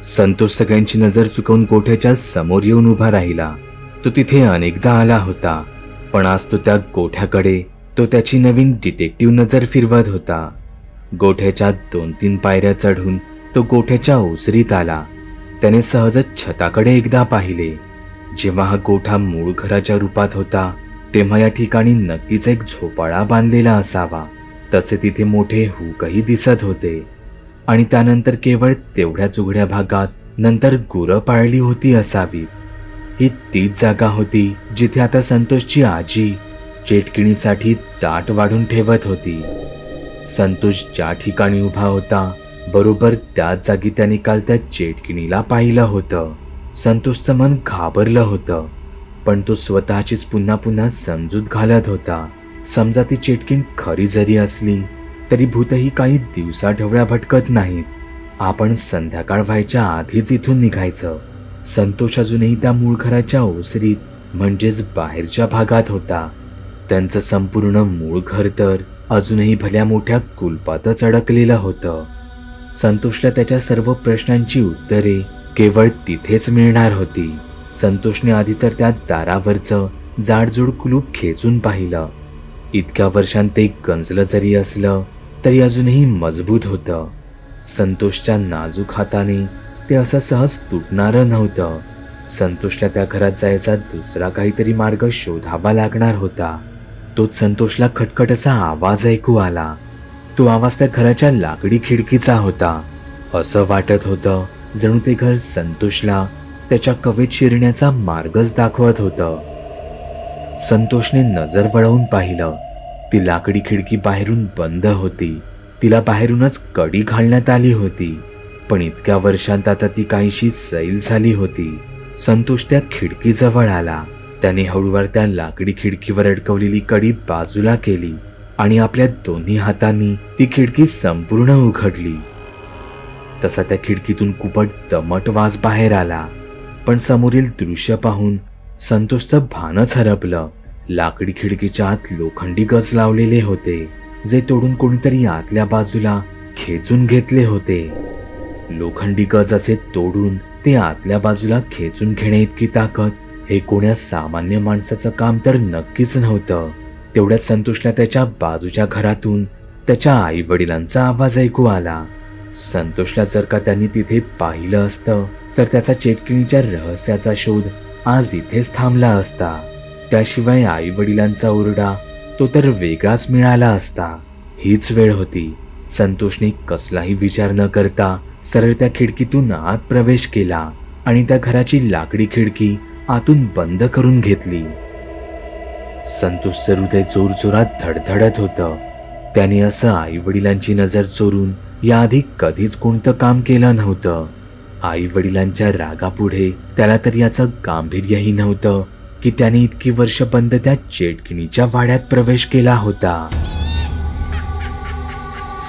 संतोष सगळ्यांची नजर चुकवून गोठ्याच्या समोर येऊन उभा राहिला। तो तिथे अनेकदा आला होता, पण आज तो त्या गोठ्याकडे तो त्याची नवीन डिटेक्टिव्ह नजर फिरवत होता। गोठ्याच्या 2-3 पायऱ्या चढून तो गोठ्याच्या ओसरीत आला। त्याने सहजच छताकडे एकदा पाहिले। जेव्हा हा गोठा मूळ घराच्या रूपात होता तेव्हा या ठिकाणी नक्कीच एक झोपाळा बांधलेला असावा। तसे तिथे मोठे हुकही दिसत होते आणि त्यानंतर केवळ तेवढ्याच उघड्या भागात नंतर गुरं पाळली होती असावी। ही तीच जागा होती जिथे आता संतोषची आजी चेटकिणीसाठी ताट वाढून ठेवत होती। संतोष ज्या ठिकाणी उभा होता बरोबर त्याच जागी त्याने काल त्या चेटकिणीला पाहिलं होतं। संतोषचं मन घाबरलं होतं, पण तो स्वतःचीच पुन्हा पुन्हा समजूत घालत होता। समजा ती चेटकीण खरी जरी असली तरी भूतही काही दिवसाढवळ्या भटकत नाहीत। आपण संध्याकाळ व्हायच्या आधीच इथून निघायचं। संतोष अजूनही त्या मूळ घराच्या ओसरीत म्हणजेच बाहेरच्या भागात होता। त्यांचं संपूर्ण मूळ घर तर अजूनही भल्या मोठ्या कुलपातच अडकलेलं होतं। संतोषला त्याच्या सर्व प्रश्नांची उत्तरे केवळ तिथेच मिळणार होती। संतोषने आधी तर त्या दारावरचं जाडजूड कुलूप खेचून पाहिलं। इतक्या वर्षांत ते गंजलं जरी असलं तरी अजूनही मजबूत होतं। संतोषच्या नाजूक हाताने ते असं सहज तुटणारं नव्हतं। संतोषला त्या घरात जायचा दुसरा काहीतरी मार्ग शोधावा लागणार होता। तोच संतोषला खटखट असा आवाज ऐकू आला। तो आवाज त्या घराच्या लाकडी खिडकीचा होता। असं वाटत होतं जणू ते घर संतोषला त्याच्या कवेत शिरण्याचा मार्गच दाखवत होतं। संतोषने नजर वळवून पाहिलं। ती लाकडी खिडकी बाहेरून बंद होती। तिला बाहेरूनच कडी घालण्यात आली होती, पण इतक्या वर्षांत आता ती काहीशी सैल झाली होती। संतोष त्या खिडकीजवळ आला। त्याने हळूवार त्या लाकडी खिडकीवर अडकवलेली कडी बाजूला केली आणि आपल्या दोन्ही हातांनी ती खिडकी संपूर्ण उघडली। तसा त्या खिडकीतून कुपट दमट वास बाहेर आला, पण समोरील दृश्य पाहून संतोषचं भानच हरपलं। लाकडी खिडकीच्या आत लोखंडी गज लावलेले होते, जे तोडून कोणीतरी आतल्या बाजूला खेचून घेतले होते। लोखंडी गज असे तोडून ते आतल्या बाजूला खेचून घेणे इतकी ताकद हे कोण्या सामान्य माणसाचं काम तर नक्कीच नव्हतं। तेवढ्यात संतोषला त्याच्या बाजूच्या घरातून त्याच्या आई वडिलांचा आवाज ऐकू आला। संतोषला जर का त्यांनी तिथे पाहिलं असतं तर त्याचा चेटकिणीच्या रहस्याचा शोध आज इथेच थांबला असता। त्याशिवाय आई वडिलांचा ओरडा तो तर वेगळाच मिळाला असता। हीच वेळ होती। संतोषने कसलाही विचार न करता सरळ त्या खिडकीतून आत प्रवेश केला आणि त्या घराची लाकडी खिडकी आतून बंद करून घेतली। संतोषचं हृदय जोरजोरात धडधडत होतं। त्याने असं आई वडिलांची नजर चोरून याआधी कधीच कोणतं काम केलं नव्हतं। आई वडिलांच्या रागापुढे त्याला तर याचं गांभीर्यही नव्हतं की त्याने इतकी वर्ष बंद त्या चेटकिणीच्या वाड्यात प्रवेश केला होता।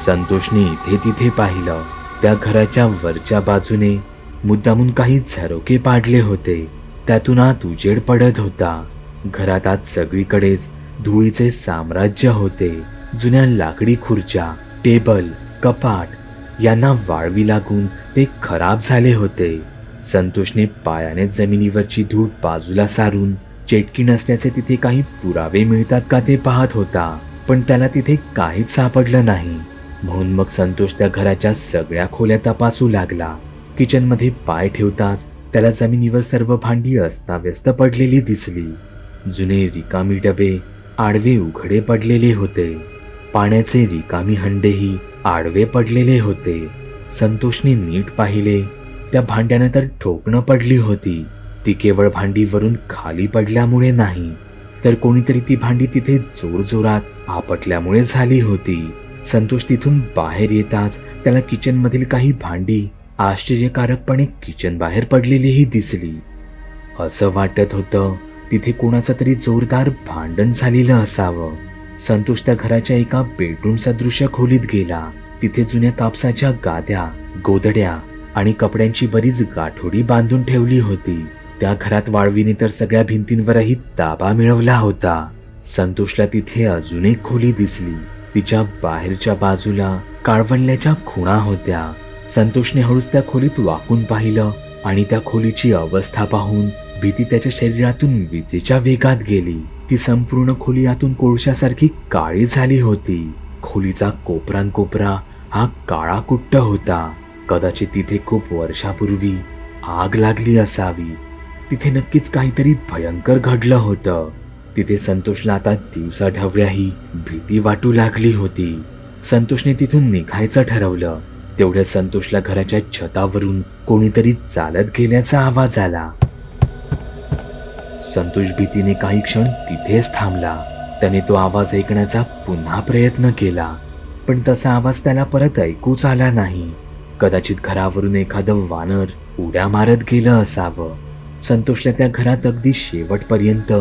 संतोषने इथे तिथे पाहिलं। त्या घराच्या वरच्या बाजूने मुद्दामून काही झरोके पाडले होते, त्यातून आत उजेड पडत होता। घरात आत सगळीकडेच धुळीचे साम्राज्य होते। जुन्या लाकडी खुर्च्या, टेबल, कपाट यांना वाळवी लागून ते खराब झाले होते। संतोषने पायाने जमिनीवरची धूळ बाजूला सारून चेटकीण असल्याचे तिथे काही पुरावे मिळतात का ते पाहत होता, पण त्याला तिथे काहीच सापडलं नाही। म्हणून मग संतोष त्या घराच्या सगळ्या खोल्या तपासू लागला। किचनमध्ये पाय ठेवताच त्याला जमिनीवर सर्व भांडी अस्ताव्यस्त पडलेली दिसली। जुने रिकामी डबे आडवे उघडे पडलेले होते। पाण्याचे रिकामी हंडेही आडवे पडलेले होते। संतोषने नीट पाहिले, त्या भांड्यानं तर ठोकणं पडली होती। ती केवळ भांडीवरून खाली पडल्यामुळे नाही, तर कोणीतरी ती भांडी तिथे जोरजोरात आपटल्यामुळे झाली होती। संतोष तिथून बाहेर येताच त्याला किचनमधील काही भांडी आश्चर्यकारकपणे किचन बाहेर पडलेलीही दिसली। असं वाटत होतं तिथे कोणाचं तरी जोरदार भांडण झालेलं असावं। संतोष त्या घराच्या एका बेडरूम सदृश्य खोलीत गेला। तिथे जुन्या कापसाच्या गाद्या, गोधड्या आणि कपड्यांची बरीच गाठोडी बांधून ठेवली होती। त्या घरात वाळवीने तर सगळ्या भिंतींवरही ताबा मिळवला होता। संतोषला तिथे अजून एक खोली दिसली। तिच्या बाहेरच्या बाजूला काळवंडल्याच्या खुणा होत्या। संतोषने हळूच त्या खोलीत वाकून पाहिलं आणि त्या खोलीची अवस्था पाहून भीती त्याच्या शरीरातून विजेच्या वेगात गेली. ती संपूर्ण खोली आतून कोळशासारखी काळी झाली होती. खोलीचा कोपरानकोपरा हा काळा कुट्ट होता. कदाचित तिथे खूप वर्षापूर्वी आग लागली असावी. तिथे नक्कीच काहीतरी भयंकर घडलं होतं. तिथे संतोषला आता दिवसाढवळ्याही भीती वाटू लागली होती. संतोषने तिथून निघायचं ठरवलं. तेवढ्या संतोषला घराच्या छतावरून कोणीतरी चालत गेल्याचा आवाज आला. संतोष भीतीने काही क्षण तिथेच थांबला. त्याने तो आवाज ऐकण्याचा पुन्हा प्रयत्न केला, पण तसा आवाज त्याला परत ऐकूच आला नाही. कदाचित घरावरून एखादं वानर उड्या मारत गेलं असावं. संतोषला त्या घरात अगदी शेवटपर्यंत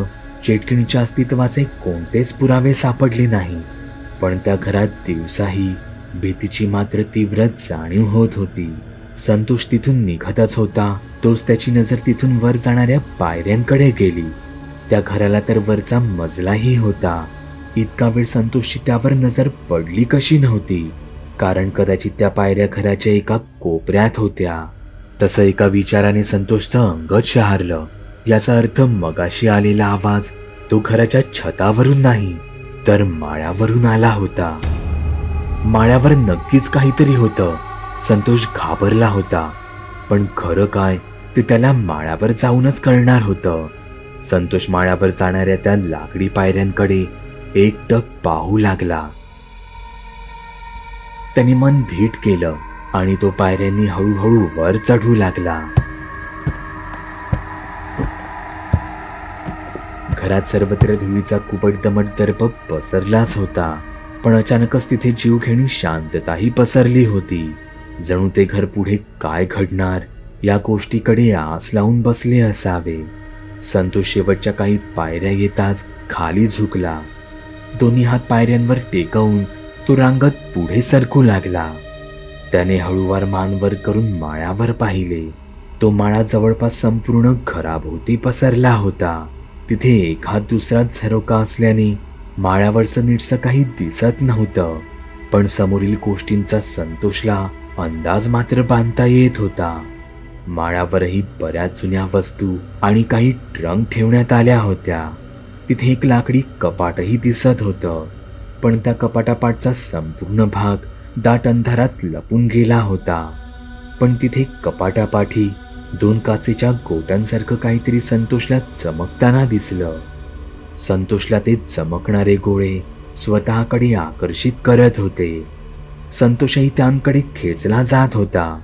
चेटकिणीच्या अस्तित्वाचे कोणतेच पुरावे सापडले नाही. पण त्या घरात दिवसाही भीतीची मात्र तीव्र जाणीव होत होती. संतोष तिथून निघतच होता तोच त्याची नजर तिथून वर जाणाऱ्या पायऱ्यांकडे गेली. त्या घराला तर वरचा मजलाही होता. इतका वेळ संतोषची त्यावर नजर पडली कशी नव्हती, कारण कदाचित त्या पायऱ्या घराच्या एका कोपऱ्यात होत्या. तसं एका विचाराने संतोषचं अंगच शहारलं. याचा अर्थ मगाशी आलेला आवाज तो घराच्या छतावरून नाही तर माळ्यावरून आला होता. माळ्यावर नक्कीच काहीतरी होतं. संतोष घाबरला होता, पण खरं काय ते त्याला माळ्यावर जाऊनच कळणार होतं. संतोष माळ्यावर जाणाऱ्या त्या लाकडी पायऱ्यांकडे एकटक पाहू लागला. त्याने मन धीट केलं आणि तो पायऱ्यांनी हळूहळू वर चढू लागला. घरात सर्वत्र धुळीचा कुबट दमट दर्प पसरलाच होता, पण अचानकच तिथे जीवघेणी शांतताही पसरली होती. जणू ते घर पुढे काय घडणार या गोष्टीकडे आस लावून बसले असावे. संतोष शेवटच्या काही पायऱ्या येताच खाली झुकला. दोन्ही हात पायऱ्यांवर टेकवून तो रांगत पुढे सरकू लागला. त्याने हळूवार मान वर करून माळ्यावर पाहिले. तो माळा जवळपास संपूर्ण घराभोवती पसरला होता. तिथे एखाद दुसरा झरोका असल्याने माळ्यावरचं नीटसं काही दिसत नव्हतं, पण समोरील गोष्टींचा संतोषला अंदाज मात्र बांधता येत होता. माळ्यावरही बऱ्याच जुन्या वस्तू आणि काही ट्रंक ठेवण्यात आल्या होत्या. तिथे एक लाकडी कपाटही दिसत होतं, पण त्या कपाटापाठचा संपूर्ण भाग दाट अंधारात लपून गेला होता. पण तिथे कपाटापाठी दोन काचेच्या गोट्यांसारखं काहीतरी संतोषला चमकताना दिसलं. संतोषला ते चमकणारे गोळे स्वतःकडे आकर्षित करत होते. संतोषही त्यांकडे खेचला जात होता.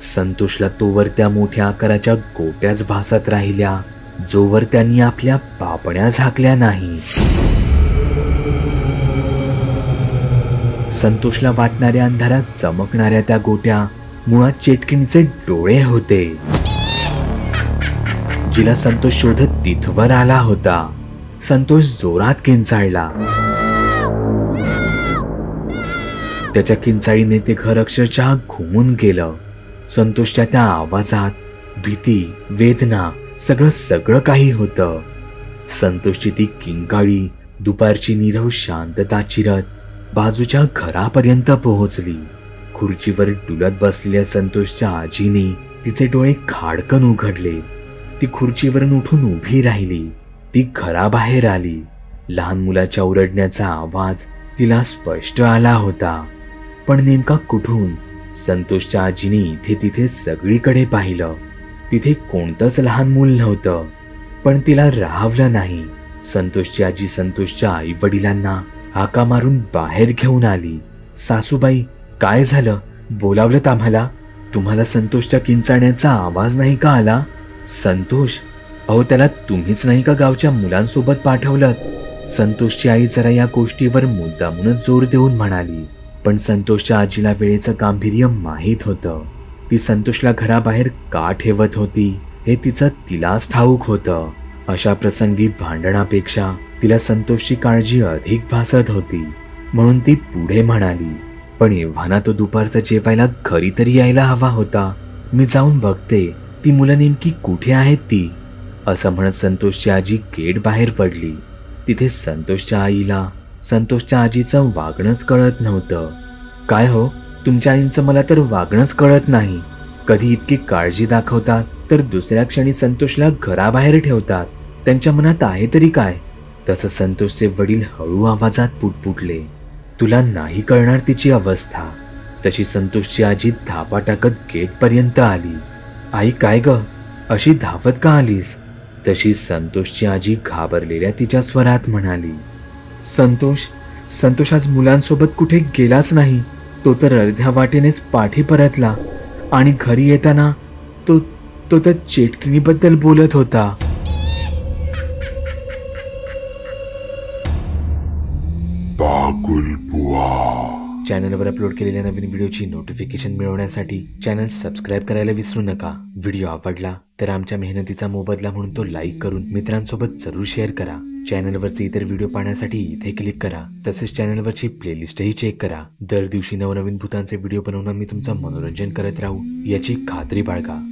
संतोषला तोवर त्या मोठ्या आकाराच्या गोट्याच भासत राहिल्या जोवर त्यांनी आपल्या पापण्या झाकल्या नाही. संतोषला वाटणाऱ्या अंधारात चमकणाऱ्या त्या गोट्या मुळात चेटकिणीचे डोळे होते, जिला संतोष शोधत तिथवर आला होता. संतोष जोरात किंचाळला. त्याच्या किंचाळीने ते घर अक्षरशः घुमून गेलं. संतोषच्या त्या आवाजात भीती, वेदना सगळं काही होतं. संतोषची ती किंकाळी दुपारची नीरव शांतता चिरत बाजूच्या घरापर्यंत पोहोचली. खुर्चीवर डुलत बसलेल्या संतोषच्या आजीने तिचे डोळे खाडकन उघडले. ती खुर्चीवरून उठून उभी राहिली. ती घराबाहेर आली. लहान मुलाच्या ओरडण्याचा आवाज तिला स्पष्ट आला होता, पण नेमका कुठून? संतोषच्या आजीने इथे तिथे सगळीकडे पाहिलं. तिथे कोणतंच लहान मूल नव्हतं, पण तिला राहवलं नाही. संतोषची आजी संतोषच्या आई वडिलांना हाका मारून बाहेर घेऊन आली. सासूबाई, काय झालं? बोलावलं आम्हाला? तुम्हाला संतोषच्या किंचाळण्याचा आवाज नाही का आला? संतोष, अहो त्याला तुम्हीच नाही का गावच्या मुलांसोबत पाठवलं? संतोषची आई जरा या गोष्टीवर मुद्दामूनच जोर देऊन म्हणाली, पण संतोषच्या आजीला वेळेचं गांभीर्य माहीत होतं. ती संतोषला घराबाहेर का ठेवत होती हे तिचं तिलाच ठाऊक होतं. अशा प्रसंगी भांडणापेक्षा तिला संतोषची काळजी अधिक भासत होती, म्हणून ती पुढे म्हणाली, पण एव्हाना तो दुपारचा जेवायला घरी तरी यायला हवा होता. मी जाऊन बघते ती मुलं नेमकी कुठे आहेत ती. असं म्हणत संतोषची आजी गेट बाहेर पडली. तिथे संतोषच्या आईला संतोषच्या आजीचं वागणंच कळत नव्हतं. काय हो, तुमच्या आईंचं मला तर वागणंच कळत नाही. कधी इतकी काळजी दाखवतात तर दुसऱ्या क्षणी संतोषला घराबाहेर ठेवतात. त्यांच्या मनात आहे तरी काय? तसं संतोषचे वडील हळू आवाजात पुटपुटले, तुला नाही कळणार तिची अवस्था. तशी संतोषची आजी धापा टाकत गेटपर्यंत आली. आई काय ग, अशी धावत का आलीस? तशी संतोषची आजी घाबरलेल्या तिच्या स्वरात म्हणाली, संतोष आज मुलांसोबत कुठे गेलाच नाही. तो तर अर्ध्या वाटेनेच पाठी परतला आणि घरी येताना तो तो तर चेटकिणीबद्दल बोलत होता. पागल बुवा. चॅनलवर अपलोड केलेल्या नवीन व्हिडिओची नोटिफिकेशन मिळवण्यासाठी चॅनल सबस्क्राईब करायला विसरू नका. व्हिडिओ आवडला तर आमच्या मेहनतीचा मोबदला म्हणून तो लाईक करून मित्रांसोबत जरूर शेअर करा. चॅनलवरचे इतर व्हिडिओ पाहण्यासाठी इथे क्लिक करा. तसेच चॅनलवरची प्लेलिस्टही चेक करा. दर दिवशी नवनवीन भूतांचे व्हिडिओ बनवून मी तुमचं मनोरंजन करत राहू याची खात्री बाळगा.